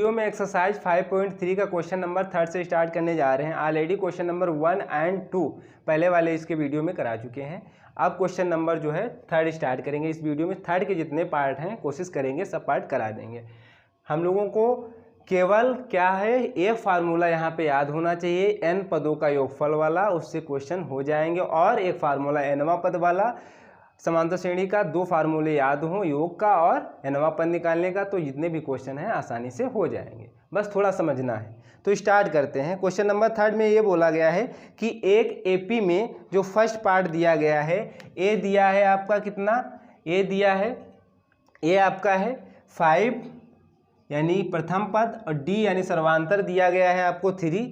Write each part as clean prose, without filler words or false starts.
Video में exercise 5.3 का question number 3 से स्टार्ट करने जा रहे हैं। ऑलरेडी क्वेश्चन नंबर 1 और 2 पहले वाले इसके वीडियो में करा चुके हैं। अब क्वेश्चन नंबर जो है 3 स्टार्ट करेंगे। इस वीडियो में 3 के जितने पार्ट हैं कोशिश करेंगे सब पार्ट करा देंगे। हम लोगों को केवल क्या है, एक फार्मूला यहाँ पे याद होना चाहिए, n पदों का योगफल वाला, उससे क्वेश्चन हो जाएंगे। और एक फार्मूला nवां पद वाला, समांतर श्रेणी का 2 फार्मूले याद हों, योग का और nवां पद निकालने का, तो जितने भी क्वेश्चन हैं आसानी से हो जाएंगे। बस थोड़ा समझना है। तो स्टार्ट करते हैं। क्वेश्चन नंबर 3 में ये बोला गया है कि एक एपी में जो फर्स्ट पार्ट दिया गया है, ए दिया है आपका कितना, ए दिया है, ए आपका है 5 यानी प्रथम पद, और डी यानी सर्वांतर दिया गया है आपको 3,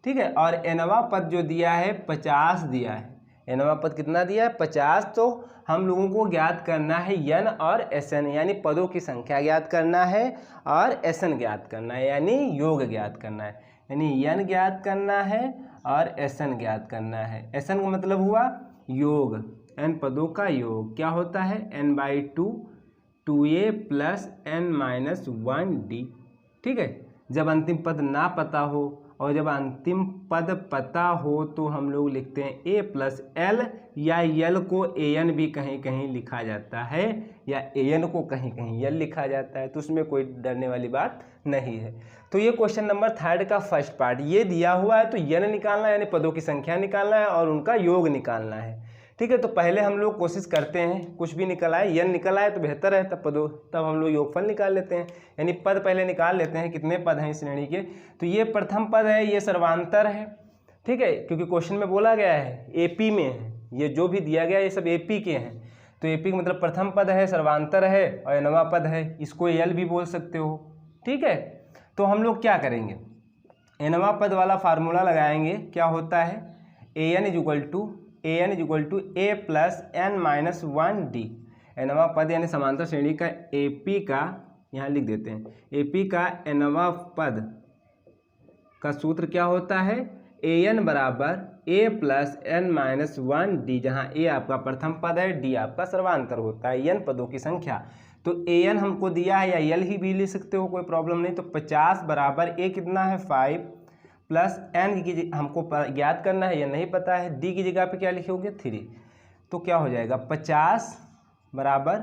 ठीक है। और nवां पद जो दिया है 50 दिया है। nवां पद कितना दिया है 50। तो हम लोगों को ज्ञात करना है n और Sn, यानी पदों की संख्या ज्ञात करना है और Sn ज्ञात करना है, यानी योग ज्ञात करना है। यानी n ज्ञात करना है और Sn ज्ञात करना है। Sn का मतलब हुआ योग, n पदों का योग क्या होता है, n/2 2a + n-1d, ठीक है। जब अंतिम पद ना पता हो और जब अंतिम पद पता हो तो हम लोग लिखते हैं a + l, या l को an भी कहीं कहीं लिखा जाता है, या an को कहीं कहीं l लिखा जाता है, तो उसमें कोई डरने वाली बात नहीं है। तो ये क्वेश्चन नंबर 3 का फर्स्ट पार्ट ये दिया हुआ है। तो n निकालना है, यानी पदों की संख्या निकालना है और उनका योग निकालना है, ठीक है। तो पहले हम लोग कोशिश करते हैं, कुछ भी निकल आए, n निकल आए तो बेहतर है, तब हम लोग योगफल निकाल लेते हैं, यानी पद पहले निकाल लेते हैं कितने पद हैं इस श्रेणी के। तो ये प्रथम पद है, ये सर्वांतर है, ठीक है, क्योंकि क्वेश्चन में बोला गया है एपी में है, ये जो भी दिया गया है ये सब एपी के हैं। तो एपी का मतलब प्रथम पद है, सर्वांतर है और nवां पद है, इसको एल भी बोल सकते हो, ठीक है। तो हम लोग क्या करेंगे, nवां पद वाला फार्मूला लगाएंगे। क्या होता है, an = a + n-1d। nवां पद यानी समांतर श्रेणी का एपी का, यहाँ लिख देते हैं, एपी का nवां पद का सूत्र क्या होता है, an = a + n-1d, जहाँ a आपका प्रथम पद है, d आपका सर्वांतर होता है, n पदों की संख्या। तो an हमको दिया है, या l ही भी ले सकते हो, कोई प्रॉब्लम नहीं। तो 50 बराबर a कितना है 5 प्लस n की हमको ज्ञात करना है, या नहीं पता है, d की जगह पे क्या लिखोगे 3। तो क्या हो जाएगा 50 बराबर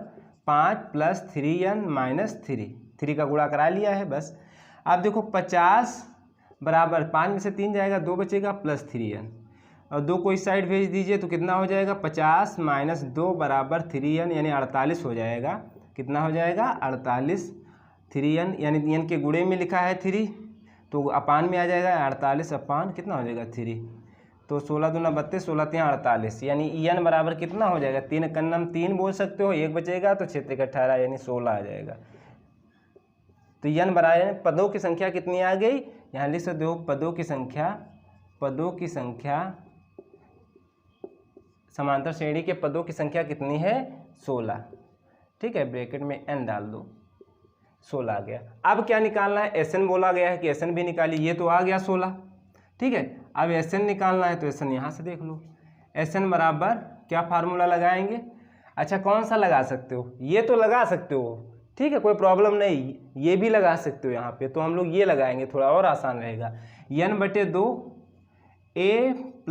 5 + 3n - 3 का गुणा करा लिया है बस। अब देखो 50 बराबर 5 में से 3 जाएगा, 2 बचेगा प्लस 3n, और 2 को इस साइड भेज दीजिए तो कितना हो जाएगा 50 - 2 बराबर 3n, यानी 48 हो जाएगा। कितना हो जाएगा 48, 3n यानी n के गुणे में लिखा है 3, तो अपान में आ जाएगा 48 अपान कितना हो जाएगा 3। तो 16 दूना 32, 16 3 48, यानी n बराबर कितना हो जाएगा 3 कन्नम 3 बोल सकते हो, 1 बचेगा तो 6 × 18 यानी 16 आ जाएगा। तो n बराबर पदों की संख्या कितनी आ गई, यहाँ लिख सकते हो पदों की संख्या समांतर श्रेणी के पदों की संख्या कितनी है 16, ठीक है। ब्रैकेट में n डाल दो, 16 आ गया। अब क्या निकालना है, Sn बोला गया है कि Sn भी निकालिए, ये तो आ गया 16, ठीक है। अब Sn निकालना है तो Sn यहाँ से देख लो, Sn बराबर क्या फार्मूला लगाएंगे, अच्छा कौन सा लगा सकते हो, ये तो लगा सकते हो, ठीक है, कोई प्रॉब्लम नहीं, ये भी लगा सकते हो यहाँ पे। तो हम लोग ये लगाएंगे, थोड़ा और आसान रहेगा। n/2 a +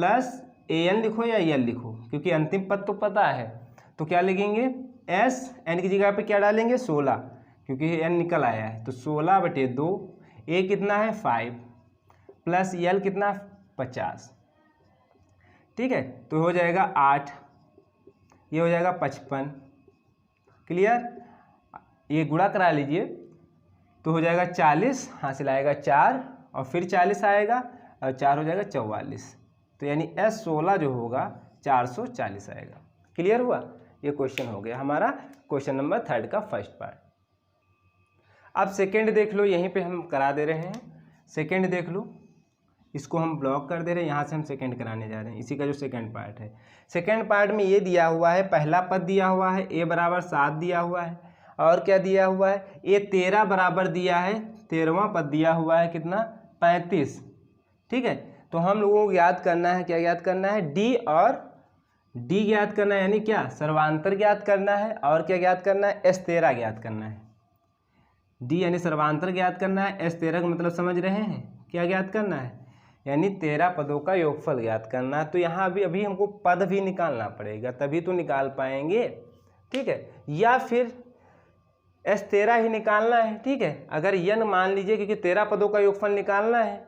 an लिखो या l लिखो, क्योंकि अंतिम पद तो पता है। तो क्या लिखेंगे s, n की जगह पे क्या डालेंगे 16, क्योंकि n निकल आया है। तो 16/2, a कितना है 5 प्लस l कितना 50, ठीक है। तो हो जाएगा 8, ये हो जाएगा 55, क्लियर। ये गुणा करा लीजिए तो हो जाएगा 40, हासिल आएगा 4 और फिर 40 आएगा और 4 हो जाएगा 44। तो यानी S16 जो होगा 440 आएगा। क्लियर हुआ, ये क्वेश्चन हो गया हमारा क्वेश्चन नंबर 3 का फर्स्ट पार्ट। अब सेकंड देख लो, यहीं पे हम करा दे रहे हैं। सेकंड देख लो, इसको हम ब्लॉक कर दे रहे हैं, यहाँ से हम सेकंड कराने जा रहे हैं, इसी का जो सेकंड पार्ट है। सेकंड पार्ट में ये दिया हुआ है, पहला पद दिया हुआ है a बराबर 7 दिया हुआ है, और क्या दिया हुआ है a 13 बराबर दिया है, 13वां पद दिया हुआ है कितना 35, ठीक है। तो हम लोगों को ज्ञात करना है, क्या ज्ञात करना है d और d ज्ञात करना है, यानी क्या सर्वांतर ज्ञात करना है, और क्या ज्ञात करना है S13 ज्ञात करना है, डी यानी सर्वांतर ज्ञात करना है, एस 13 का मतलब समझ रहे हैं क्या ज्ञात करना है, यानी 13 पदों का योगफल ज्ञात करना है। तो यहाँ अभी हमको पद भी निकालना पड़ेगा, तभी तो निकाल पाएंगे, ठीक है। या फिर एस 13 ही निकालना है, ठीक है। अगर यन मान लीजिए क्योंकि 13 पदों का योगफल निकालना है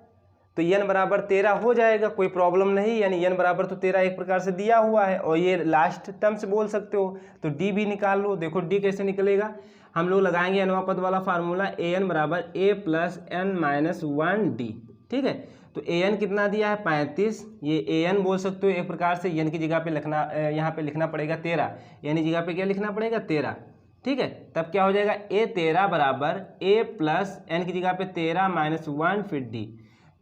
तो यन बराबर 13 हो जाएगा, कोई प्रॉब्लम नहीं, यानी यन बराबर तो 13 एक प्रकार से दिया हुआ है और ये लास्ट टर्म से बोल सकते हो। तो डी भी निकाल लो। देखो डी कैसे निकलेगा, हम लोग लगाएंगे अनवा पद वाला फार्मूला, ए एन बराबर ए प्लस एन माइनस 1 डी, ठीक है। तो ए एन कितना दिया है 35, ये ए एन बोल सकते हो एक प्रकार से, एन की जगह पे लिखना, यहाँ पे लिखना पड़ेगा 13, यानी जगह पे क्या लिखना पड़ेगा 13, ठीक है। तब क्या हो जाएगा ए 13 बराबर ए प्लस एन की जगह पे 13 माइनस 1 फिर डी,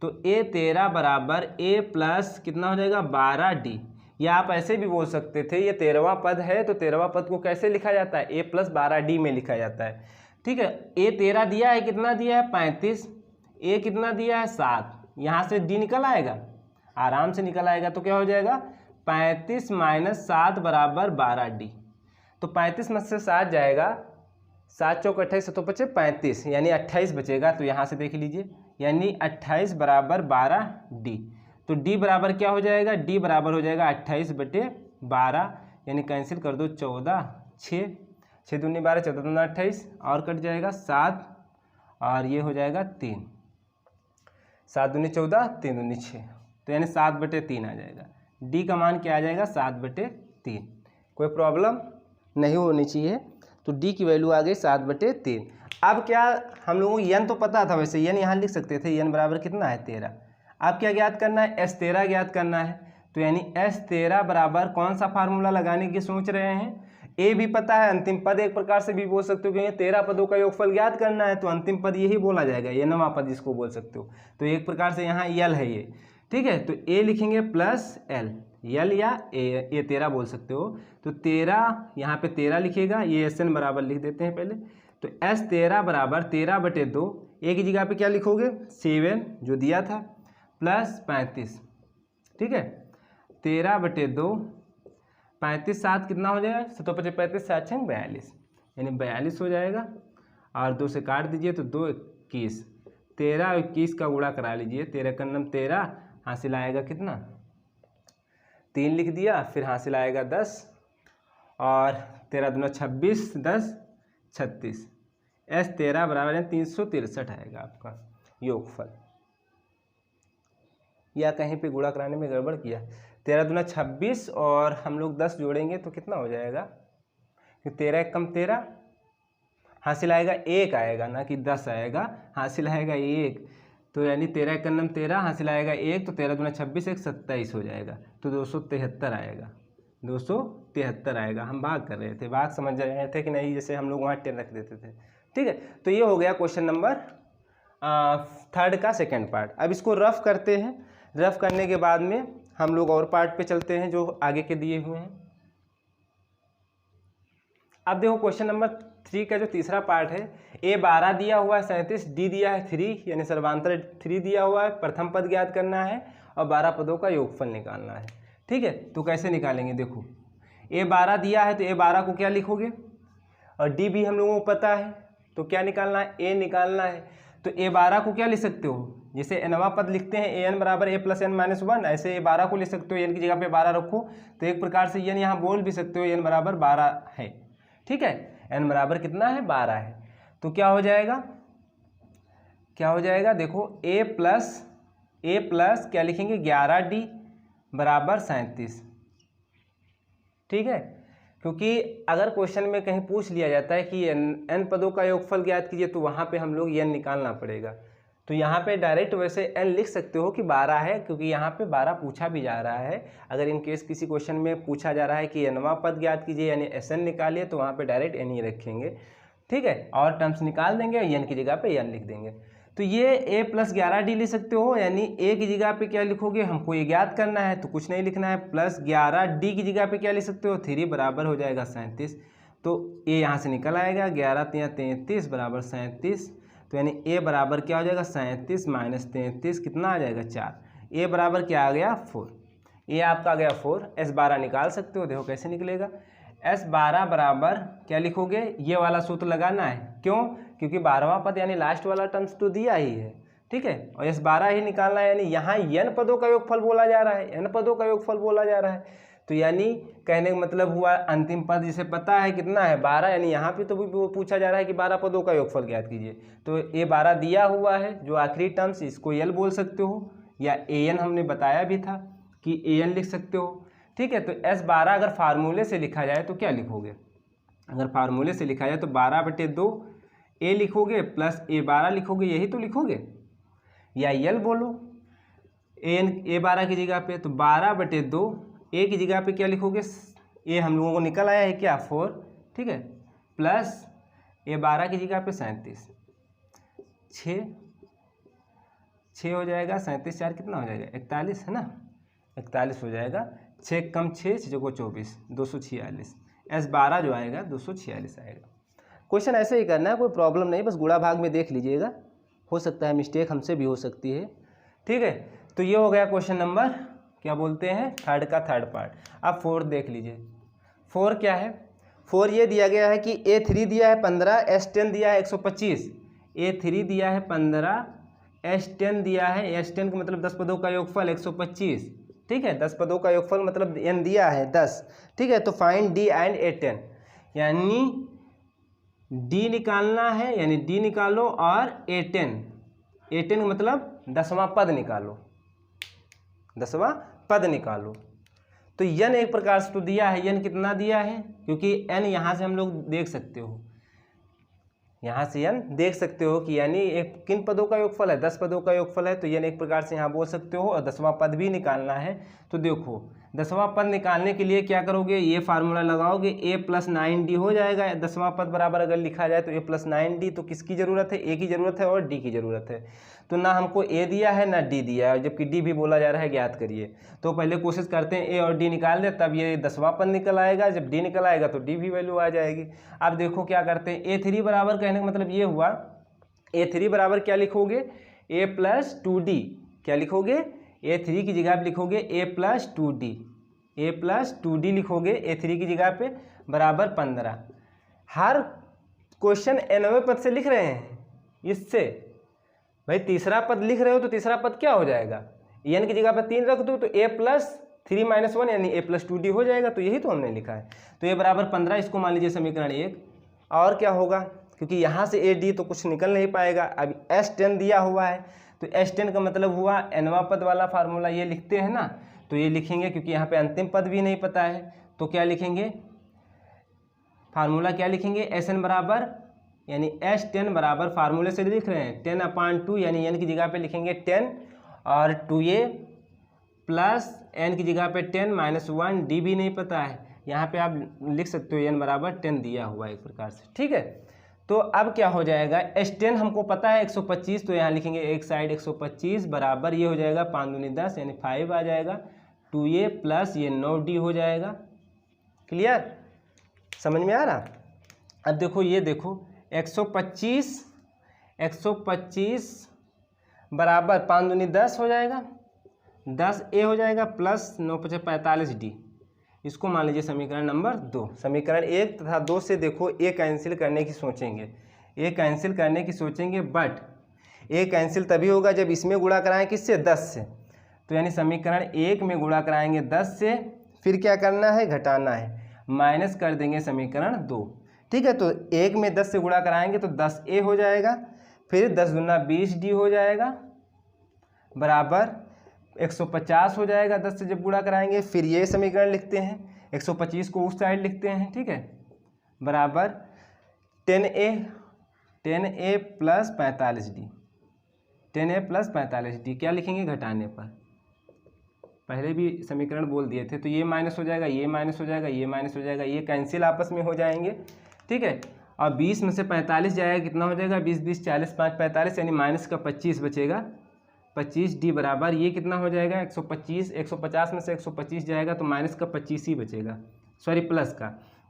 तो ए 13 बराबर ए प्लस कितना हो जाएगा 12 डी। या आप ऐसे भी बोल सकते थे ये 13वां पद है तो 13वां पद को कैसे लिखा जाता है, ए प्लस 12 डी में लिखा जाता है, ठीक है। ए 13 दिया है, कितना दिया है 35, ए कितना दिया है 7, यहाँ से डी निकल आएगा, आराम से निकल आएगा। तो क्या हो जाएगा 35 माइनस 7 बराबर 12 डी। तो 35 में से 7 जाएगा, 7 चौक 28 तो बचे 35, यानी 28 बचेगा। तो यहाँ से देख लीजिए, यानी 28 बराबर 12 डी। तो डी बराबर क्या हो जाएगा, डी बराबर हो जाएगा 28/12, यानी कैंसिल कर दो 14, 6 दूनी 12, 14 दूनी 28 और कट जाएगा 7 और ये हो जाएगा 3, 7 दूनी 14, 3 दूनी 6, तो यानी 7/3 आ जाएगा। डी का मान क्या आ जाएगा 7/3, कोई प्रॉब्लम नहीं होनी चाहिए। तो डी की वैल्यू आ गई 7/3। अब क्या हम लोगों को यन तो पता था, वैसे यन यहाँ लिख सकते थे, यन बराबर कितना है 13। अब क्या ज्ञात करना है, एस 13 ज्ञात करना है। तो यानी एस 13 बराबर कौन सा फार्मूला लगाने की सोच रहे हैं, ए भी पता है, अंतिम पद एक प्रकार से भी बोल सकते हो क्योंकि 13 पदों का योगफल ज्ञात करना है तो अंतिम पद यही बोला जाएगा, ये नवा पद जिसको बोल सकते हो। तो एक प्रकार से यहाँ यल है ये, ठीक है। तो ए लिखेंगे प्लस एल, यल या ए, ये 13 बोल सकते हो। तो 13 यहाँ पे 13 लिखेगा, ये एस एन बराबर लिख देते हैं पहले। तो एस 13 बराबर 13/2, ए की जगह पे क्या लिखोगे 7 जो दिया था प्लस 35, ठीक है। 13/2, 35 7 कितना हो जाएगा, 7 35 7 6 42, यानी 42 हो जाएगा। और 2 से काट दीजिए तो 2 21, 13 और 21 का गुणा करा लीजिए, 13 का नम 13, हासिल आएगा कितना 3 लिख दिया, फिर हासिल आएगा 10 और 13 दूना 26, 10 36, एस 13 बराबर 363 आएगा आपका योगफल। या कहीं पे गुणा कराने में गड़बड़ किया, 13 दूना 26 और हम लोग 10 जोड़ेंगे तो कितना हो जाएगा, 13 कम 13, हासिल आएगा 1 आएगा, ना कि 10 आएगा, हासिल आएगा 1। तो यानी 13 का नम 13, हासिल आएगा 1, तो 13 दूना 26 1 27 हो जाएगा, तो 273 आएगा, 273 आएगा। हम भाग कर रहे थे, भाग समझ रहे थे कि नहीं, जैसे हम लोग वहाँ 10 रख देते थे, ठीक है। तो ये हो गया क्वेश्चन नंबर 3 का सेकेंड पार्ट। अब इसको रफ करते हैं, रफ करने के बाद में हम लोग और पार्ट पे चलते हैं जो आगे के दिए हुए हैं। अब देखो क्वेश्चन नंबर 3 का जो तीसरा पार्ट है, ए 12 दिया हुआ है 37, डी दिया है 3, यानी सर्वांतर 3 दिया हुआ है, प्रथम पद ज्ञात करना है और 12 पदों का योगफल निकालना है, ठीक है। तो कैसे निकालेंगे, देखो ए 12 दिया है तो ए 12 को क्या लिखोगे, और डी भी हम लोगों को पता है, तो क्या निकालना है, ए निकालना है। तो ए 12 को क्या लिख सकते हो, जैसे एनवा पद लिखते हैं ए एन बराबर ए प्लस एन माइनस 1, ऐसे ए 12 को लिख सकते हो, एन की जगह पे 12 रखो, तो एक प्रकार से एन यहाँ बोल भी सकते हो एन बराबर 12 है, ठीक है। एन बराबर कितना है 12 है। तो क्या हो जाएगा, क्या हो जाएगा, देखो ए प्लस क्या लिखेंगे 11D बराबर 37, ठीक है। क्योंकि अगर क्वेश्चन में कहीं पूछ लिया जाता है कि एन पदों का योगफल ज्ञात कीजिए तो वहाँ पे हम लोग एन निकालना पड़ेगा। तो यहाँ पे डायरेक्ट वैसे एन लिख सकते हो कि 12 है, क्योंकि यहाँ पे 12 पूछा भी जा रहा है। अगर इन केस किसी क्वेश्चन में पूछा जा रहा है कि एनवा पद ज्ञात कीजिए यानी एस एन निकालिए, तो वहाँ पे डायरेक्ट एन ही रखेंगे, ठीक है। और टर्म्स निकाल देंगे, एन की जगह पे एन लिख देंगे। तो ये ए प्लस 11D लिख सकते हो, यानी ए की जगह पे क्या लिखोगे, हमको ये ज्ञात करना है तो कुछ नहीं लिखना है, प्लस 11D की जगह पे क्या लिख सकते हो 3 बराबर हो जाएगा 37। तो ए यहाँ से निकल आएगा, 11 × 33 बराबर 37, तो यानी ए बराबर क्या हो जाएगा 37 माइनस 33 कितना आ जाएगा 4। ए बराबर क्या आ गया 4, ए आपका आ गया 4। S12 निकाल सकते हो, देखो कैसे निकलेगा, S12 बराबर क्या लिखोगे, ये वाला सूत्र लगाना है। क्यों? क्योंकि 12वां पद यानी लास्ट वाला टर्म्स तो दिया ही है, ठीक है, और S12 ही निकालना है, यानी यहाँ n पदों का योगफल बोला जा रहा है, n पदों का योगफल बोला जा रहा है। तो यानी कहने का मतलब हुआ अंतिम पद जिसे पता है कितना है 12, यानी यहाँ पे तो भी पूछा जा रहा है कि 12 पदों का योगफल ज्ञात कीजिए। तो ये 12 दिया हुआ है, जो आखिरी टर्म्स, इसको l बोल सकते हो, या an हमने बताया भी था कि an लिख सकते हो, ठीक है। तो S12 अगर फार्मूले से लिखा जाए तो क्या लिखोगे, अगर फार्मूले से लिखा जाए तो 12/2 a लिखोगे प्लस a12 लिखोगे, यही तो लिखोगे, या l बोलो a12 की जगह पे, तो 12/2 a की जगह पे क्या लिखोगे, a हम लोगों को निकल आया है क्या 4, ठीक है, प्लस a12 की जगह पे 37, 6 हो जाएगा, 37 4 कितना हो जाएगा 41 है ना, 41 हो जाएगा, 6 कम 6 6 को 24, 246। S12 जो आएगा 246 आएगा। क्वेश्चन ऐसे ही करना है, कोई प्रॉब्लम नहीं, बस गुणा भाग में देख लीजिएगा, हो सकता है मिस्टेक हमसे भी हो सकती है, ठीक है। तो ये हो गया क्वेश्चन नंबर क्या बोलते हैं थर्ड का थर्ड पार्ट। अब फोर्थ देख लीजिए। 4 क्या है, 4 ये दिया गया है कि A3 दिया है 15, S10 दिया है 125, A3 दिया है 15, S10 दिया है, S10 का मतलब 10 पदों का योगफल 125, ठीक है, 10 पदों का योगफल मतलब n दिया है 10, ठीक है। तो फाइंड D एंड A10, यानी D निकालना है, यानी D निकालो, और A10 का मतलब 10वां पद निकालो, 10वां पद निकालो। तो n एक प्रकार से तो दिया है, n कितना दिया है, क्योंकि n यहाँ से हम लोग देख सकते हो, यहाँ से n देख सकते हो कि यानी एक किन पदों का योगफल है, 10 पदों का योगफल है, तो n एक प्रकार से यहाँ बोल सकते हो, और 10वां पद भी निकालना है। तो देखो 10वां पद निकालने के लिए क्या करोगे, ये फार्मूला लगाओगे, a + 9d हो जाएगा। 10वां पद बराबर अगर लिखा जाए तो a + 9d, तो किसकी ज़रूरत है, a की ज़रूरत है और d की ज़रूरत है। तो ना हमको a दिया है ना d दिया है, जबकि d भी बोला जा रहा है ज्ञात करिए। तो पहले कोशिश करते हैं a और d निकाल दे, तब ये 10वां पद निकल आएगा, जब d निकल आएगा तो d भी वैल्यू आ जाएगी। अब देखो क्या करते हैं, a3 बराबर, कहने का मतलब ये हुआ, a3 बराबर क्या लिखोगे, a + 2d, क्या लिखोगे, a3 की जगह पे लिखोगे a + 2d, a + 2d लिखोगे a3 की जगह पे, बराबर 15। हर क्वेश्चन nवें पद से लिख रहे हैं, इससे भाई तीसरा पद लिख रहे हो तो तीसरा पद क्या हो जाएगा, n की जगह पर 3 रख दो तो a + 3 - 1 यानी a + 2d हो जाएगा। तो यही तो हमने लिखा है। तो ये बराबर 15, इसको मान लीजिए समीकरण 1। और क्या होगा, क्योंकि यहाँ से a d तो कुछ निकल नहीं पाएगा। अब S10 दिया हुआ है, तो S10 का मतलब हुआ nवां पद वाला फार्मूला, ये लिखते हैं ना, तो ये लिखेंगे, क्योंकि यहाँ पे अंतिम पद भी नहीं पता है। तो क्या लिखेंगे, फार्मूला क्या लिखेंगे, Sn बराबर, यानी S10 बराबर, फार्मूले से लिख रहे हैं 10/2, यानी n की जगह पे लिखेंगे 10, और 2a प्लस n की जगह पे 10 - 1, d भी नहीं पता है, यहाँ पे आप लिख सकते हो n बराबर 10 दिया हुआ है एक प्रकार से, ठीक है। तो अब क्या हो जाएगा, S10 हमको पता है 125, तो यहाँ लिखेंगे एक साइड 125 बराबर, ये हो जाएगा 5 दूनी 10 यानी 5 आ जाएगा, 2a प्लस ये 9d हो जाएगा। क्लियर, समझ में आ रहा। अब देखो, ये देखो 125 बराबर 5 दूनी 10 हो जाएगा, 10a हो जाएगा, प्लस 9 × 5 = 45d। इसको मान लीजिए समीकरण नंबर 2। समीकरण 1 तथा 2 से देखो a कैंसिल करने की सोचेंगे, बट a कैंसिल तभी होगा जब इसमें गुणा कराएं किससे, 10 से। तो यानी समीकरण 1 में गुणा कराएंगे 10 से, फिर क्या करना है, घटाना है, माइनस कर देंगे समीकरण 2, ठीक है। तो 1 में 10 से गुणा कराएंगे तो 10a हो जाएगा, फिर 10 दूना 20d हो जाएगा, बराबर 150 हो जाएगा 10 से जब गुणा कराएंगे। फिर ये समीकरण लिखते हैं, 125 को उस साइड लिखते हैं, ठीक है, बराबर 10a plus 45d, 10a plus 45d क्या लिखेंगे, घटाने पर, पहले भी समीकरण बोल दिए थे। तो ये माइनस हो जाएगा, ये माइनस हो जाएगा, ये माइनस हो जाएगा, ये कैंसिल आपस में हो जाएंगे, ठीक है। और 20 में से 45 जाएगा, कितना हो जाएगा, 20 20 40 5 45, यानी माइनस का 25 बचेगा, 25d बराबर ये कितना हो जाएगा, 125। 150 में से 125 जाएगा तो माइनस का 25 ही बचेगा, सॉरी प्लस का,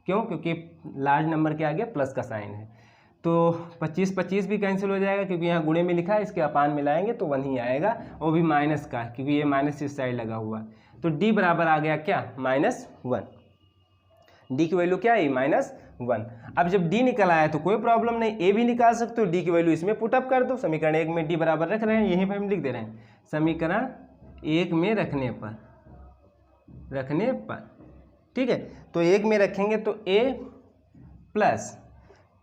क्यों, क्योंकि लार्ज नंबर के आगे प्लस का साइन है। तो 25 25 भी कैंसिल हो जाएगा, क्योंकि यहाँ गुणे में लिखा है, इसके अपान मिलाएंगे तो 1 ही आएगा, वो भी माइनस का, क्योंकि ये माइनस इस साइड लगा हुआ है। तो d बराबर आ गया क्या, -1, डी की वैल्यू क्या आई -1। अब जब डी निकल आया तो कोई प्रॉब्लम नहीं, ए भी निकाल सकते हो, डी की वैल्यू इसमें पुटअप कर दो। समीकरण 1 में डी बराबर रख रहे हैं, यहीं पर हम लिख दे रहे हैं, समीकरण 1 में रखने पर ठीक है। तो 1 में रखेंगे तो a प्लस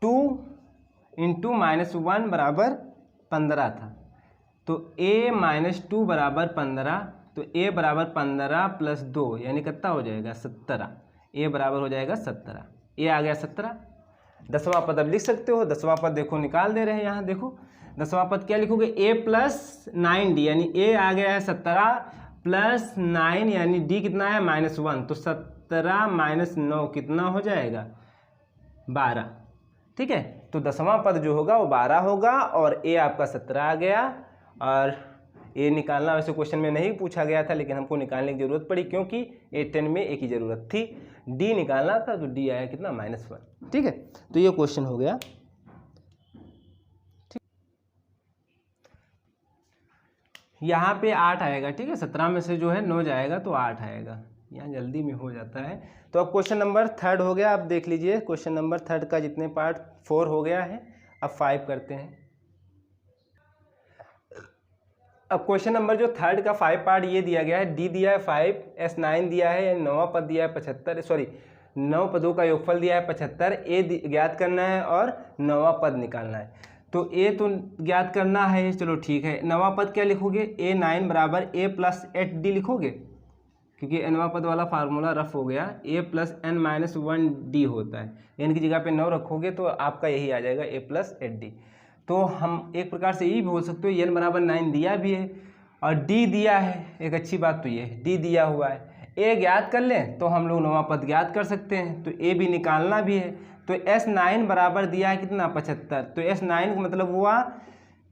2 इंटू -1 बराबर 15 था, तो a -2 बराबर 15, तो a बराबर 15 प्लस 2 यानी कितना हो जाएगा 17। a बराबर हो जाएगा 17, a आ गया 17। 10वां पद अब लिख सकते हो, 10वां पद देखो निकाल दे रहे हैं यहाँ, देखो 10वां पद क्या लिखोगे, a प्लस 9d यानी a आ गया है 17 प्लस 9 यानी d कितना है -1, तो 17 - 9 कितना हो जाएगा 12। ठीक है, तो 10वां पद जो होगा वो 12 होगा और a आपका 17 आ गया। और a निकालना वैसे क्वेश्चन में नहीं पूछा गया था, लेकिन हमको निकालने की ज़रूरत पड़ी क्योंकि 8-10 में a की ज़रूरत थी, d निकालना था, तो d आया कितना -1। ठीक है, तो ये क्वेश्चन हो गया। ठीक, यहाँ पे 8 आएगा। ठीक है, 17 में से जो है 9 जाएगा तो 8 आएगा, यहाँ जल्दी में हो जाता है। तो अब क्वेश्चन नंबर 3 हो गया। आप देख लीजिए क्वेश्चन नंबर 3 का जितने पार्ट 4 हो गया है, अब 5 करते हैं। अब क्वेश्चन नंबर जो 3 का 5 पार्ट ये दिया गया है, डी दिया है 5, S9 दिया है, यानी 9वां पद दिया है 75, सॉरी 9 पदों का योगफल दिया है 75, ए ज्ञात करना है और 9वां पद निकालना है। तो ए तो ज्ञात करना है, चलो ठीक है। 9वां पद क्या लिखोगे, A9 बराबर a प्लस 8d लिखोगे, क्योंकि nवां पद वाला फार्मूला रफ हो गया, a plus n minus 1d होता है, n की जगह पे 9 रखोगे तो आपका यही आ जाएगा a प्लस 8d। तो हम एक प्रकार से ये भी बोल सकते हो n बराबर 9 दिया भी है और d दिया है, एक अच्छी बात तो ये है d दिया हुआ है, a ज्ञात कर लें तो हम लोग 9वां पद ज्ञात कर सकते हैं, तो a भी निकालना भी है। तो S9 बराबर दिया है कितना 75, तो S9 का मतलब हुआ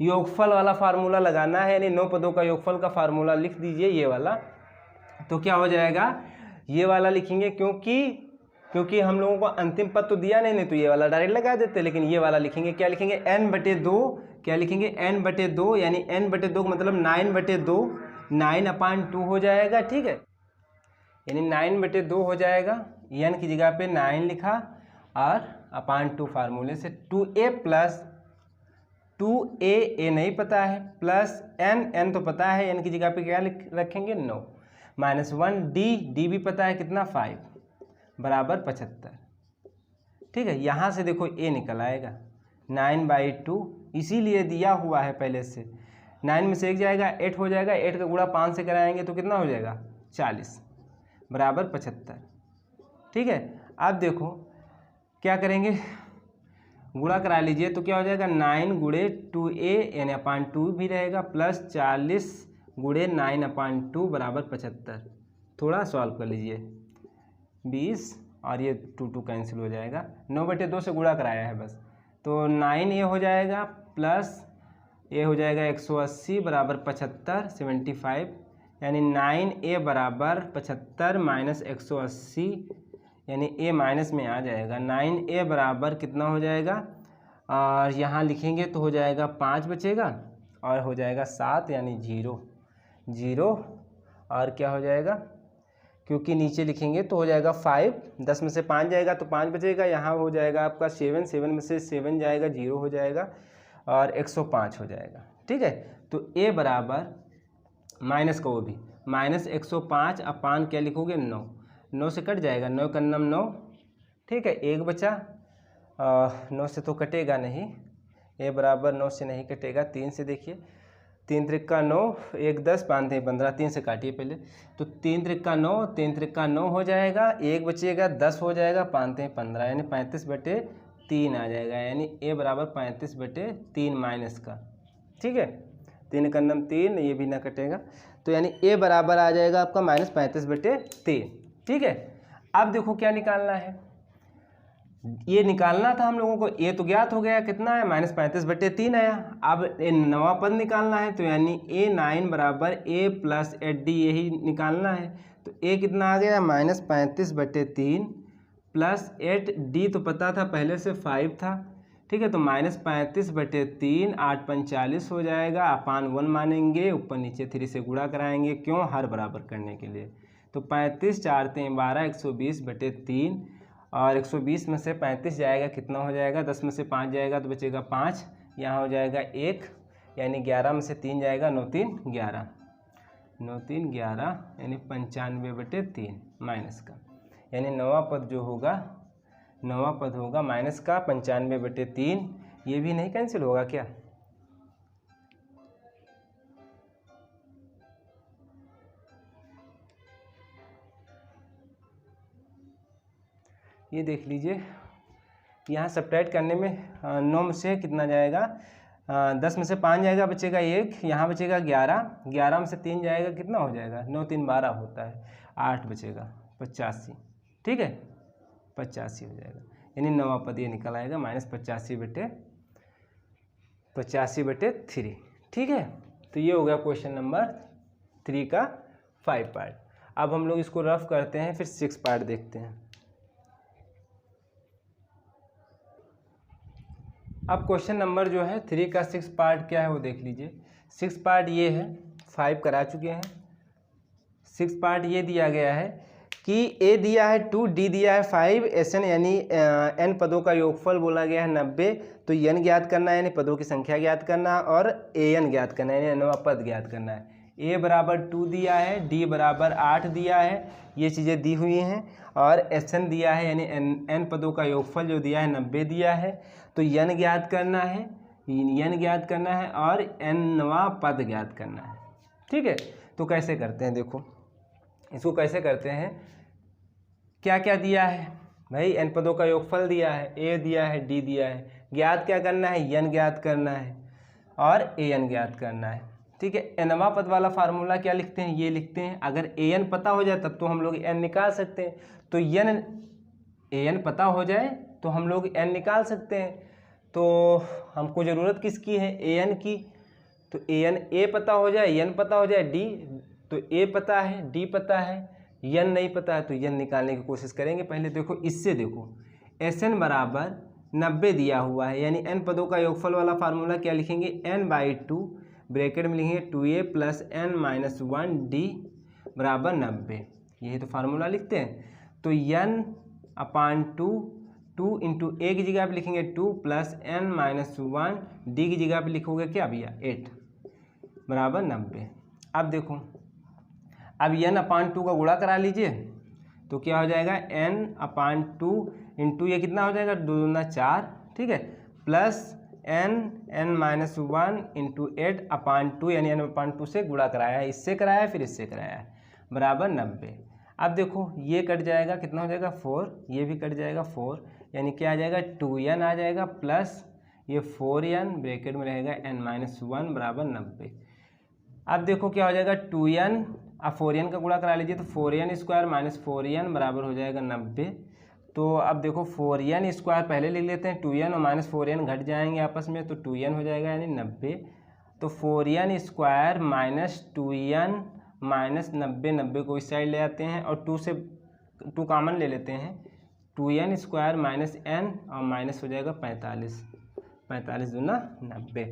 योगफल वाला फार्मूला लगाना है, यानी 9 पदों का योगफल का फार्मूला लिख दीजिए ये वाला। तो क्या हो जाएगा, ये वाला लिखेंगे, क्योंकि हम लोगों को अंतिम पद तो दिया नहीं तो ये वाला डायरेक्ट लगा देते, लेकिन ये वाला लिखेंगे, क्या लिखेंगे n/2, क्या लिखेंगे n/2, यानी n/2 मतलब 9/2, 9/2 हो जाएगा। ठीक है, यानी 9/2 हो जाएगा, n की जगह पे 9 लिखा और /2 फार्मूले से 2a प्लस 2a, a नहीं पता है, प्लस n तो पता है, n की जगह पे क्या रखेंगे 9, -1d, d भी पता है कितना 5 बराबर 75। ठीक है, यहाँ से देखो a निकल आएगा 9/2, इसीलिए दिया हुआ है पहले से। 9 में से 1 जाएगा 8 हो जाएगा, 8 का गुणा 5 से कराएंगे तो कितना हो जाएगा 40 बराबर 75। ठीक है, अब देखो क्या करेंगे, गुणा करा लीजिए तो क्या हो जाएगा 9 गुणे 2a यानी /2 भी रहेगा, प्लस 40 गुणे 9/2 बराबर 75। थोड़ा सॉल्व कर लीजिए, 20 और ये 2 कैंसिल हो जाएगा, 9/2 से गुणा कराया है बस, तो 9a हो जाएगा प्लस a हो जाएगा 180 बराबर 75, 75, यानी 9a बराबर 75 माइनस 180, यानी a माइनस में आ जाएगा, 9a बराबर कितना हो जाएगा, और यहाँ लिखेंगे तो हो जाएगा 5 बचेगा और हो जाएगा 7, यानी 0 और क्या हो जाएगा, क्योंकि नीचे लिखेंगे तो हो जाएगा 5, 10 में से 5 जाएगा तो 5 बचेगा, यहाँ हो जाएगा आपका 7, 7 में से 7 जाएगा 0 हो जाएगा और 105 हो जाएगा। ठीक है, तो a बराबर माइनस का वो भी -105 अपान क्या लिखोगे 9, 9 से कट जाएगा, 9 का 9, ठीक है 1 बचा, 9 से तो कटेगा नहीं, a बराबर 9 से नहीं कटेगा, 3 से देखिए, 3 त्रिक्का 9, 1 10, 5 3 15, 3 से काटिए पहले, तो 3 त्रिक्का 9, 3 त्रिक्का 9 हो जाएगा, 1 बचेगा 10 हो जाएगा, 5 3 15, यानी 35/3 आ जाएगा, यानी a बराबर 35/3 माइनस का। ठीक है, 3 का 3, ये भी ना कटेगा, तो यानी a बराबर आ जाएगा आपका -35/3। ठीक है, अब देखो क्या निकालना है, ये निकालना था हम लोगों को, ये तो ज्ञात हो गया कितना है -35/3 आया। अब ये 9वां पद निकालना है, तो यानी A9 बराबर a प्लस 8d यही निकालना है, तो a कितना आ गया -35/3 प्लस 8d तो पता था पहले से 5 था। ठीक है, तो -35/3 8 5 40 हो जाएगा, अपान 1 मानेंगे, ऊपर नीचे 3 से गुणा कराएंगे, क्यों, हर बराबर करने के लिए, तो 35 4 3 12 120/3 और 120 में से 35 जाएगा कितना हो जाएगा, 10 में से 5 जाएगा तो बचेगा 5, यहाँ हो जाएगा 1, यानी 11 में से 3 जाएगा, 9 3 11, 9 3 11 यानी 95/3 माइनस का, यानी नवा पद जो होगा, नवा पद होगा माइनस का 95/3। ये भी नहीं कैंसिल होगा क्या? ये देख लीजिए, यहाँ सब्ट्रैक्ट करने में 9 में से कितना जाएगा, 10 में से 5 जाएगा, बचेगा 1, यहाँ बचेगा 11, 11 में से 3 जाएगा कितना हो जाएगा, 9 3 12 होता है, 8 बचेगा 85, ठीक है 85 हो जाएगा, यानी नवा पद ये निकल आएगा -85/3, ठीक है। तो ये हो गया क्वेश्चन नंबर 3 का 5 पार्ट। अब हम लोग इसको रफ करते हैं, फिर 6 पार्ट देखते हैं। अब क्वेश्चन नंबर जो है 3 का 6 पार्ट क्या है वो देख लीजिए। 6 पार्ट ये है, 5 करा चुके हैं। 6 पार्ट ये दिया गया है कि ए दिया है 2, डी दिया है 5, SN यानी n पदों का योगफल बोला गया है 90, तो n ज्ञात करना है यानी पदों की संख्या ज्ञात करना, और AN ज्ञात करना है यानी नवा पद ज्ञात करना है। A बराबर 2 दिया है, D बराबर 8 दिया है, ये चीज़ें दी हुई हैं, और SN दिया है यानी n पदों का योगफल जो दिया है 90 दिया है। तो n ज्ञात करना है, n ज्ञात करना है और n नवा पद ज्ञात करना है, ठीक है। तो कैसे करते हैं, देखो इसको कैसे करते हैं, क्या क्या दिया है भाई, n पदों का योगफल दिया है, A दिया है, D दिया है, ज्ञात क्या करना है, n ज्ञात करना है और AN ज्ञात करना है, ठीक है। nवा पद वाला फार्मूला क्या लिखते हैं, ये लिखते हैं, अगर AN पता हो जाए तब तो हम लोग n निकाल सकते हैं, तो AN पता हो जाए तो हम लोग n निकाल सकते हैं। तो हमको ज़रूरत किसकी है, AN की, तो AN A पता हो जाए, n पता हो जाए, D, तो A पता है, D पता है, n नहीं पता है, तो n निकालने की कोशिश करेंगे। पहले देखो, इससे देखो SN बराबर 90 दिया हुआ है, यानी n पदों का योगफल वाला फार्मूला क्या लिखेंगे, n/2 ब्रैकेट में लिखेंगे 2a + n - 1d बराबर 90, यही तो फार्मूला लिखते हैं। तो n/2, 2 × a की जगह पे लिखेंगे 2 + n - 1 d की जगह पे लिखोगे क्या भैया 8 बराबर 90। अब देखो, अब n/2 का गुणा करा लीजिए, तो क्या हो जाएगा, n/2 × ये कितना हो जाएगा, 2 दूना 4, ठीक है, प्लस n - 1 × 8/2, यानी n/2 से गुणा कराया है, इससे कराया है फिर इससे कराया है, बराबर 90। अब देखो ये कट जाएगा, कितना हो जाएगा 4, ये भी कट जाएगा 4, यानी क्या आ जाएगा 2n आ जाएगा, प्लस ये 4n ब्रैकेट में रहेगा n - 1 बराबर 90। अब देखो क्या हो जाएगा 2n, अब 4n का गुणा करा लीजिए, तो 4n² - 4n बराबर हो जाएगा 90। तो अब देखो 4n² पहले लिख लेते हैं, 2n और -4n घट जाएंगे आपस में, तो 2n हो जाएगा यानी 90। तो 4n² - 2n - 90, 90 को इस साइड ले आते हैं और 2 से 2 कॉमन ले लेते हैं, 2n² - n और माइनस हो जाएगा 45, 45 दूना 90,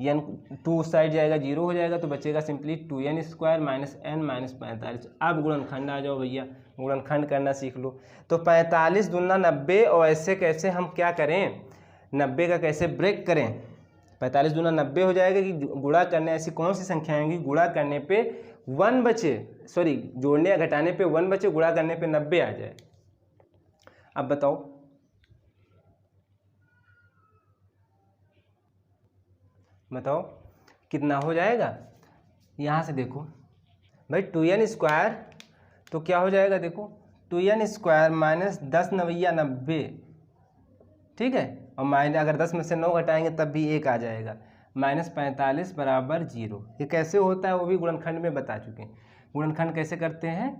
n 2 साइड जाएगा 0 हो जाएगा, तो बचेगा सिंपली 2n² - n - 45। अब गुणनखंड आ जाओ भैया, गुणनखंड करना सीख लो। तो 45 दूना 90, और ऐसे कैसे हम क्या करें, 90 का कैसे ब्रेक करें, 45 दूना 90 हो जाएगा कि गुणा करने, ऐसी कौन सी संख्या आएंगी गुणा करने पे 1 बचे, सॉरी जोड़ने या घटाने पे 1 बचे, गुणा करने पे 90 आ जाए। अब बताओ, बताओ कितना हो जाएगा, यहाँ से देखो भाई 2n², तो क्या हो जाएगा देखो 2n² - 10 9 90, ठीक है, और माइनस अगर 10 में से 9 घटाएंगे तब भी 1 आ जाएगा, -45 बराबर 0। ये कैसे होता है वो भी गुणनखंड में बता चुके हैं। गुणनखंड कैसे करते हैं,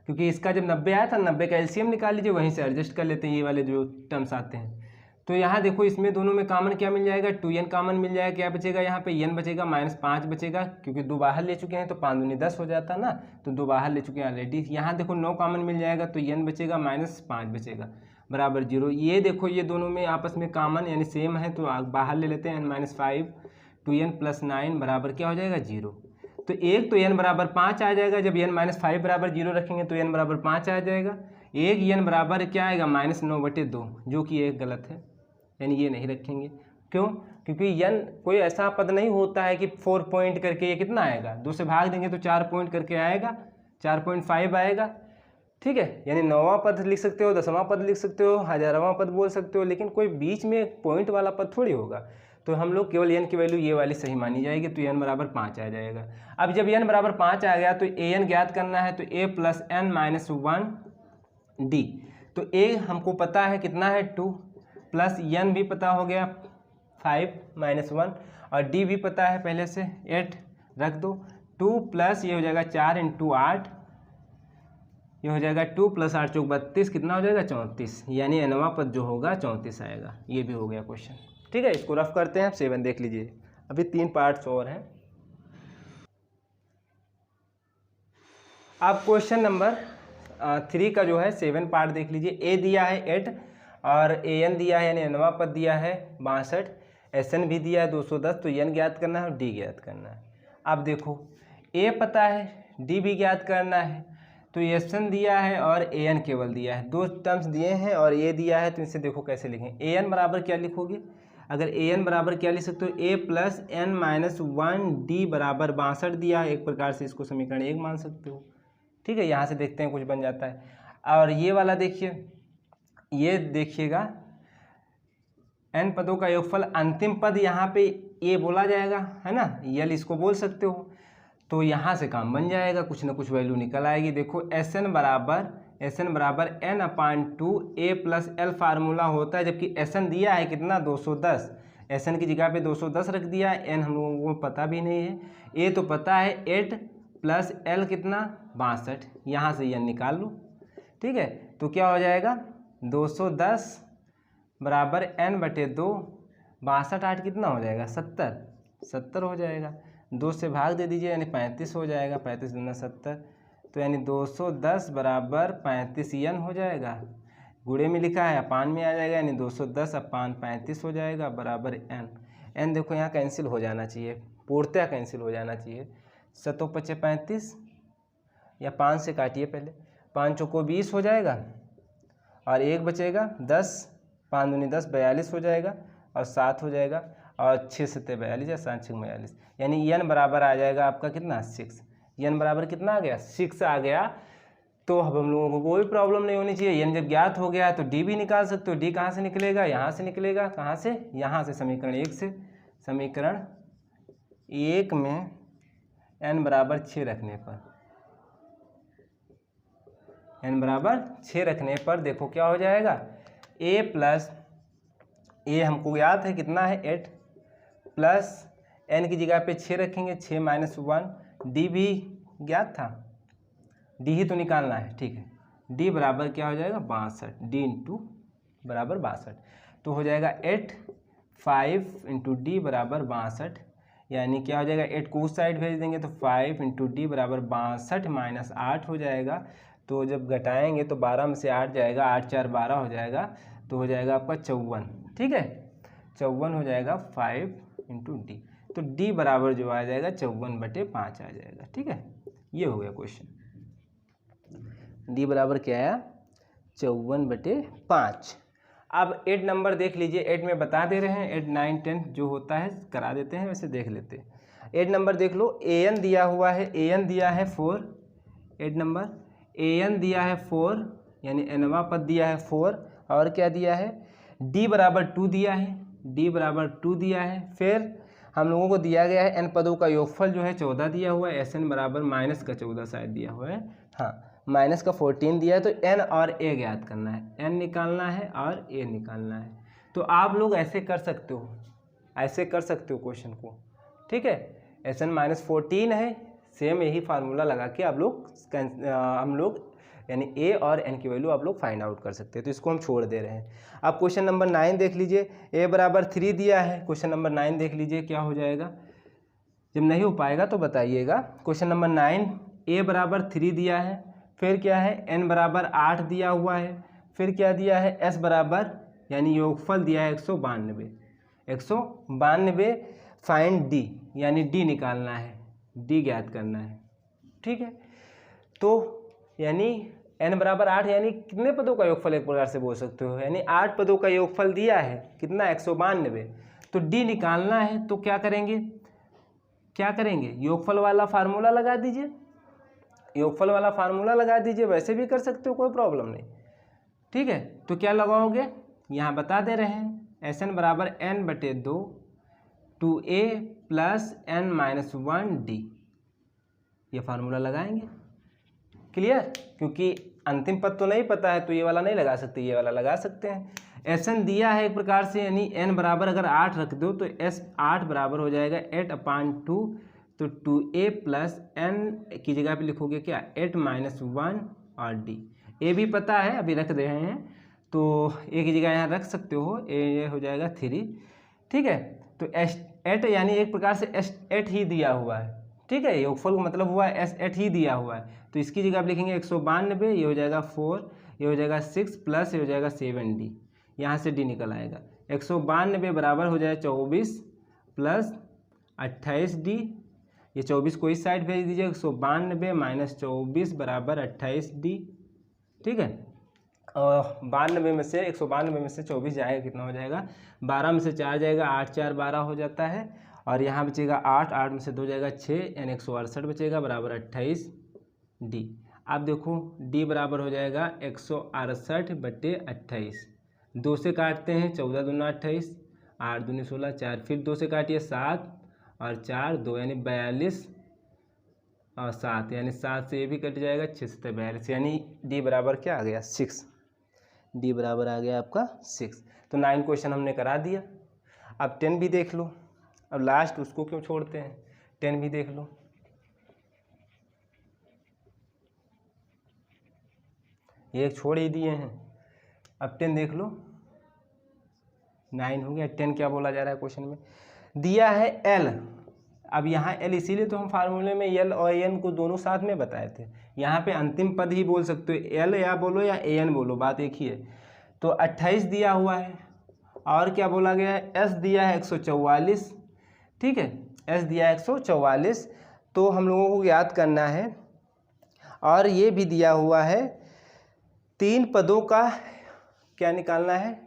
क्योंकि इसका जब 90 आया था, 90 का एलसीएम निकाल लीजिए, वहीं से एडजस्ट कर लेते हैं ये वाले जो टर्म्स आते हैं। तो यहाँ देखो इसमें दोनों में कॉमन क्या मिल जाएगा, 2n कॉमन मिल जाएगा, क्या बचेगा यहाँ पे n बचेगा, -5 बचेगा, क्योंकि 2 बाहर ले चुके हैं, तो 5 दूनी 10 हो जाता ना, तो 2 बाहर ले चुके हैं ऑलरेडी। यहाँ देखो 9 कॉमन मिल जाएगा, तो n बचेगा, -5 बचेगा बराबर 0। ये देखो ये दोनों में आपस में कॉमन यानी सेम है, तो बाहर ले लेते हैं n - 5, 2n + 9 बराबर क्या हो जाएगा 0। तो एक तो n बराबर 5 आ जाएगा, जब n - 5 बराबर 0 रखेंगे तो n बराबर 5 आ जाएगा, एक n बराबर क्या आएगा -9/2, जो कि एक गलत है, यानी ये नहीं रखेंगे। क्यों? क्योंकि n कोई ऐसा पद नहीं होता है कि 4 पॉइंट करके ये कितना आएगा, 2 से भाग देंगे तो 4 पॉइंट करके आएगा, 4.5 आएगा। ठीक है, यानी 9वां पद लिख सकते हो, 10वां पद लिख सकते हो, 1000वां पद बोल सकते हो, लेकिन कोई बीच में एक पॉइंट वाला पद थोड़ी होगा। तो हम लोग केवल n की वैल्यू ये वाली सही मानी जाएगी, तो n बराबर 5 आ जाएगा। अब जब n बराबर 5 आ गया तो an ज्ञात करना है, तो a + n - 1d। तो a हमको पता है कितना है 2, प्लस n भी पता हो गया 5 - 1, और d भी पता है पहले से 8 रख दो। 2 प्लस ये हो जाएगा 4 × 8, ये हो जाएगा 2 + 8 = 32, कितना हो जाएगा 34, यानी nवां पद जो होगा 34 आएगा। ये भी हो गया क्वेश्चन। ठीक है, इसको रफ करते हैं। आप 7 देख लीजिए, अभी 3 पार्ट्स और हैं। आप क्वेश्चन नंबर 3 का जो है 7 पार्ट देख लीजिए। ए दिया है 8 और an दिया है, यानी nवां पद दिया है 62, sn भी दिया है 210, तो n ज्ञात करना है और d ज्ञात करना है। अब देखो a पता है, d भी ज्ञात करना है, तो sn दिया है और an केवल दिया है, 2 टर्म्स दिए हैं और a दिया है, तो इनसे देखो कैसे लिखें। an बराबर क्या लिखोगे? अगर an बराबर क्या लिख सकते हो, a + n - 1d बराबर 62 दिया है, एक प्रकार से इसको समीकरण 1 मान सकते हो। ठीक है, यहाँ से देखते हैं कुछ बन जाता है। और ये वाला देखिए, ये देखिएगा n पदों का योगफल, अंतिम पद यहाँ पे a बोला जाएगा, है ना, यल इसको बोल सकते हो, तो यहाँ से काम बन जाएगा, कुछ ना कुछ वैल्यू निकल आएगी। देखो SN बराबर n/2 a + l फार्मूला होता है, जबकि SN दिया है कितना 210, SN की जगह पे 210 रख दिया, n हम लोगों को पता भी नहीं है, a तो पता है 8 + l कितना 62, यहाँ से n निकाल लो। ठीक है, तो क्या हो जाएगा 210 बराबर n/2, 62 8 कितना हो जाएगा 70 हो जाएगा। 2 से भाग दे दीजिए, यानी 35 हो जाएगा, 35 दूना 70, तो यानी 210 बराबर 35 n हो जाएगा। गुणे में लिखा है, अपान में आ जाएगा, यानी 210 अपान 35 हो जाएगा बराबर n देखो यहाँ कैंसिल हो जाना चाहिए, पूर्णतः कैंसिल हो जाना चाहिए। 7 × 5 = 35, या 5 से काटिए पहले, 5 चौको 20 हो जाएगा और 1 बचेगा 10, 5 दूनी 10 42 हो जाएगा और 7 हो जाएगा, और 6 × 7 = 42 या 7 × 6 = 42, यानी n बराबर आ जाएगा आपका कितना 6। n बराबर कितना आ गया 6 आ गया। तो अब हम लोगों को कोई प्रॉब्लम नहीं होनी चाहिए, n जब ज्ञात हो गया तो d भी निकाल सकते हो। d कहाँ से निकलेगा? यहाँ से निकलेगा। कहाँ से? यहाँ से, समीकरण 1 से। समीकरण 1 में n बराबर 6 रखने पर, n बराबर 6 रखने पर देखो क्या हो जाएगा, a हमको याद है कितना है 8, प्लस n की जगह पे 6 रखेंगे, 6 - 1, d भी ज्ञात था, d ही तो निकालना है। ठीक है, d बराबर क्या हो जाएगा 62, d × बराबर 62, तो हो जाएगा 8 5 × d बराबर 62, यानी क्या हो जाएगा 8 को उस साइड भेज देंगे तो 5 × d बराबर 62 - 8 हो जाएगा। तो जब घटाएंगे तो 12 में से 8 जाएगा, 8 × 4 = 12 हो जाएगा, तो हो जाएगा आपका 54। ठीक है, 54 हो जाएगा 5 × d, तो d बराबर जो आ जाएगा 54/5 आ जाएगा। ठीक है, ये हो गया क्वेश्चन। d बराबर क्या आया 54/5। अब 8 नंबर देख लीजिए, 8 में बता दे रहे हैं, 8 9 10 जो होता है करा देते हैं, वैसे देख लेते हैं। 8 नंबर देख लो, an दिया हुआ है, an दिया है 4, 8 नंबर an दिया है 4, यानी nवां पद दिया है 4, और क्या दिया है d बराबर 2 दिया है, d बराबर 2 दिया है। फिर हम लोगों को दिया गया है n पदों का योगफल जो है 14 दिया हुआ है, SN बराबर -14 शायद दिया हुआ है, हाँ -14 दिया है। तो n और a ज्ञात करना है, n निकालना है और a निकालना है। तो आप लोग ऐसे कर सकते हो, ऐसे कर सकते हो क्वेश्चन को। ठीक है, SN -14 है, सेम यही फार्मूला लगा के आप लोग हम लोग यानी a और n की वैल्यू आप लोग फाइंड आउट कर सकते हैं। तो इसको हम छोड़ दे रहे हैं। अब क्वेश्चन नंबर 9 देख लीजिए, a बराबर 3 दिया है। क्वेश्चन नंबर 9 देख लीजिए क्या हो जाएगा, जब नहीं हो पाएगा तो बताइएगा। क्वेश्चन नंबर 9, a बराबर 3 दिया है, फिर क्या है n बराबर 8 दिया हुआ है, फिर क्या दिया है s बराबर यानी योगफल दिया है 192, फाइंड d, यानी d निकालना है, d ज्ञात करना है। ठीक है, तो यानी n बराबर 8 यानी कितने पदों का योगफल एक प्रकार से बोल सकते हो, यानी 8 पदों का योगफल दिया है कितना 192। तो d निकालना है तो क्या करेंगे, योगफल वाला फार्मूला लगा दीजिए, वैसे भी कर सकते हो, कोई प्रॉब्लम नहीं। ठीक है, तो क्या लगाओगे, यहाँ बता दे रहे हैं Sn बराबर n/2 2a प्लस n-1d, ये फार्मूला लगाएंगे। क्लियर, क्योंकि अंतिम पद तो नहीं पता है तो ये वाला नहीं लगा सकते, ये वाला लगा सकते हैं। Sn दिया है एक प्रकार से, यानी n बराबर अगर 8 रख दो तो S 8 बराबर हो जाएगा 8/2, तो 2a प्लस n की जगह पे लिखोगे क्या 8-1 और d। a भी पता है, अभी रख रहे हैं तो a की जगह यहाँ रख सकते हो, a हो जाएगा 3। ठीक है, तो 8 यानी एक प्रकार से 8 ही दिया हुआ है। ठीक है, योगफल का मतलब हुआ है S8 ही दिया हुआ है, तो इसकी जगह आप लिखेंगे 192, ये हो जाएगा 4, ये हो जाएगा 6 प्लस ये हो जाएगा 7d, यहाँ से d निकल आएगा। 192 बराबर हो जाएगा 24 प्लस 28d, ये 24 को इस साइड भेज दीजिए, 192 माइनस 24 बराबर 28d। ठीक है, और 92 में से 192 में से 24 जाएगा, कितना हो जाएगा 12 में से 4 जाएगा, 8 4 12 हो जाता है, और यहाँ बचेगा 8, 8 में से 2 जाएगा 6, यानी 168 बचेगा बराबर 28d। अब देखो d बराबर हो जाएगा 168/28, 2 से काटते हैं 14 दूना 28, 8 दूनी 16, 4 फिर 2 से काटिए 7 और 4 2 यानी 42 और 7 यानी 7 से ये भी कट जाएगा, 6 से 42, यानी d बराबर क्या आ गया 6, d बराबर आ गया आपका 6। तो 9 क्वेश्चन हमने करा दिया। अब 10 भी देख लो, अब लास्ट उसको क्यों छोड़ते हैं, 10 भी देख लो। ये एक छोड़ ही दिए हैं, अब 10 देख लो। 9 हो गया, 10 क्या बोला जा रहा है क्वेश्चन में, दिया है L। अब यहाँ L इसीलिए तो हम फार्मूले में L और AN को दोनों साथ में बताए थे, यहाँ पे अंतिम पद ही बोल सकते हो, L या बोलो या AN बोलो, बात एक ही है। तो 28 दिया हुआ है, और क्या बोला गया है, S दिया है 144। ठीक है, S दिया है 144, तो हम लोगों को याद करना है, और ये भी दिया हुआ है 3 पदों का क्या निकालना है,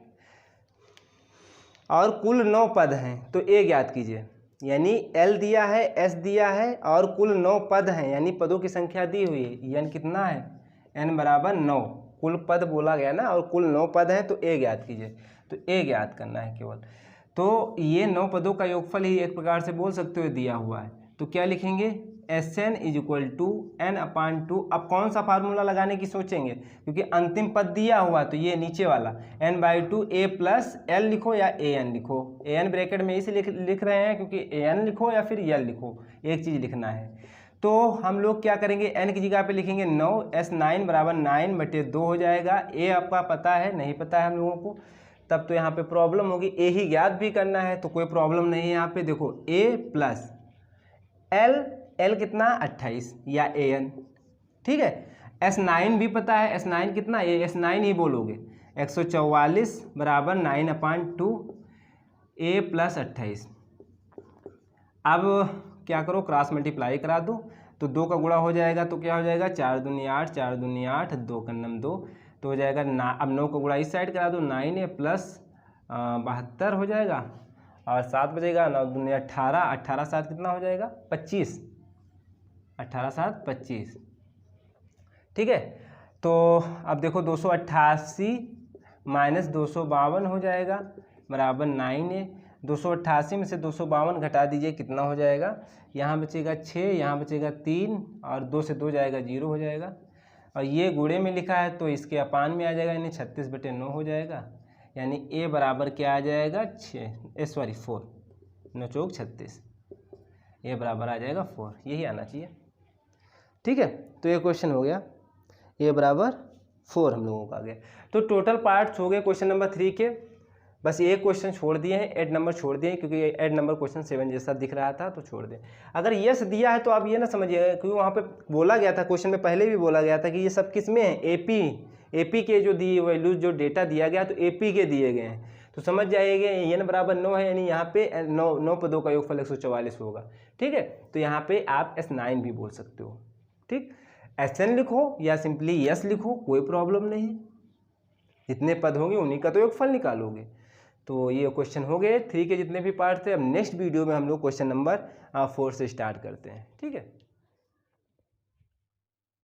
और कुल 9 पद हैं, तो एक याद कीजिए, यानी L दिया है, S दिया है और कुल 9 पद हैं, यानी पदों की संख्या दी हुई है, n कितना है, n बराबर 9, कुल पद बोला गया ना, और कुल 9 पद हैं, तो एक याद कीजिए, तो एक याद करना है केवल। तो ये 9 पदों का योगफल ही एक प्रकार से बोल सकते हो दिया हुआ है, तो क्या लिखेंगे Sn = n/2। अब कौन सा फार्मूला लगाने की सोचेंगे, क्योंकि अंतिम पद दिया हुआ है, तो ये नीचे वाला n/2 a प्लस l लिखो या an लिखो, an ब्रैकेट में इसे लिख रहे हैं क्योंकि an लिखो या फिर l लिखो, एक चीज़ लिखना है। तो हम लोग क्या करेंगे, n की जगह पे लिखेंगे 9, S9 बराबर 9/2 हो जाएगा। a आपका पता है, नहीं पता है हम लोगों को, तब तो यहाँ पे प्रॉब्लम होगी, a ही ज्ञात भी करना है, तो कोई प्रॉब्लम नहीं है। यहाँ पे देखो a प्लस l कितना 28 या an। ठीक है, S9 भी पता है, S9 कितना, ये S9 ही बोलोगे, 144 बराबर 9/2 a प्लस 28। अब क्या करो, क्रॉस मल्टीप्लाई करा दो, तो 2 का गुणा हो जाएगा, तो क्या हो जाएगा 4 दूनी 8, 4 दूनी 8, 2 का नम 2, तो हो जाएगा अब 9 का गुणा इस साइड करा दो, 9a प्लस 72 हो जाएगा, और 7 बचेगा, 9 दूनी 18, 18 7 कितना हो जाएगा 25, 18 7 25। ठीक है, तो अब देखो 288 माइनस 252 हो जाएगा बराबर 9a। 288 में से 252 घटा दीजिए, कितना हो जाएगा, यहाँ बचेगा 6, यहाँ बचेगा 3, और 2 से 2 जाएगा 0 हो जाएगा, और ये गुणे में लिखा है तो इसके अपान में आ जाएगा, यानी 36/9 हो जाएगा, यानी a बराबर क्या आ जाएगा 4, 9 चौक 36, a बराबर आ जाएगा 4, यही आना चाहिए। ठीक है, तो ये क्वेश्चन हो गया, a बराबर 4 हम लोगों का आ गया। तो टोटल पार्ट्स हो गए क्वेश्चन नंबर 3 के, बस एक क्वेश्चन छोड़ दिए हैं, ऐड नंबर छोड़ दिए हैं, क्योंकि ऐड नंबर क्वेश्चन 7 जैसा दिख रहा था तो छोड़ दें। अगर यस दिया है तो आप ये ना समझिएगा, क्योंकि वहाँ पे बोला गया था, क्वेश्चन में पहले भी बोला गया था कि ये सब किस में है, एपी के जो दिए वैल्यूज जो डेटा दिया गया तो एपी के दिए गए हैं, तो समझ जाइएगा n बराबर 9 है, यानी यहाँ पे 9 पदों का योगफल 144 होगा। ठीक है, तो यहाँ पे आप S9 भी बोल सकते हो। ठीक, SN लिखो या सिंपली यस लिखो, कोई प्रॉब्लम नहीं। जितने पद होंगे उन्हीं का तो योगफल निकालोगे। तो ये क्वेश्चन हो गए 3 के जितने भी पार्ट थे। अब नेक्स्ट वीडियो में हम लोग क्वेश्चन नंबर 4 से स्टार्ट करते हैं, ठीक है।